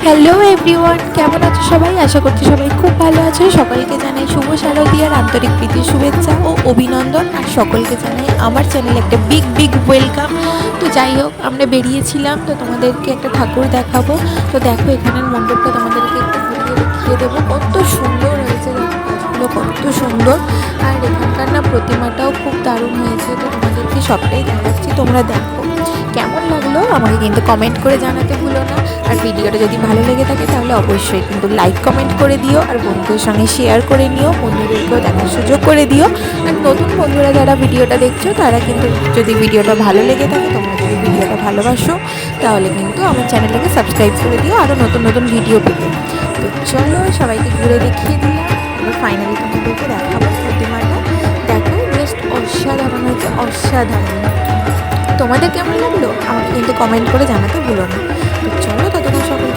Hello everyone, কেমন আছো সবাই? আশা করছি সবাই খুব ভালো আছো। সকলকে জানাই শুভ শারদীয়ার আন্তরিক প্রীতির শুভেচ্ছা ও অভিনন্দন। আর সকলকে জানাই আমার চ্যানেলে একটা বিগ বিগ ওয়েলকাম। তো যাই হোক, আমরা বেরিয়েছিলাম, তো তোমাদেরকে একটা ঠাকুর দেখাবো। তো দেখো, এখানের মণ্ডপটা তোমাদেরকে একটু ঘুরিয়ে দেখিয়ে দেবো। কত সুন্দর হয়েছে, দেখো কাজগুলো কত সুন্দর। আর এখানকার না প্রতিমাটাও খুব দারুণ হয়েছে। তো তোমাদেরকে সবটাই দেখাচ্ছি, তোমরা দেখো কেমন লাগলো আমাকে কিন্তু কমেন্ট করে জানাতে ভুলো না। আর ভিডিওটা যদি ভালো লেগে থাকে তাহলে অবশ্যই কিন্তু লাইক কমেন্ট করে দিও, আর বন্ধুদের সঙ্গে শেয়ার করে নিও, বন্ধুদেরকেও দেখার সুযোগ করে দিও। আর নতুন বন্ধুরা যারা ভিডিওটা দেখছো তারা কিন্তু যদি ভিডিওটা ভালো লেগে থাকে, তোমরা যদি ভিডিওটা ভালোবাসো, তাহলে কিন্তু আমার চ্যানেলটাকে সাবস্ক্রাইব করে দিও আরও নতুন নতুন ভিডিও পেতে। তো চলো, সবাইকে ঘুরে দেখিয়ে দিলাম। এবার ফাইনালি তোমাদেরকে দেখাবো প্রতিমাটা। দেখো, জাস্ট অসাধারণ হয়েছে, অসাধারণ। তোমাদের কেমন লাগলো আমাকে কিন্তু কমেন্ট করে জানাতে ভুলো না। তো চলো, ততক্ষণ সকলে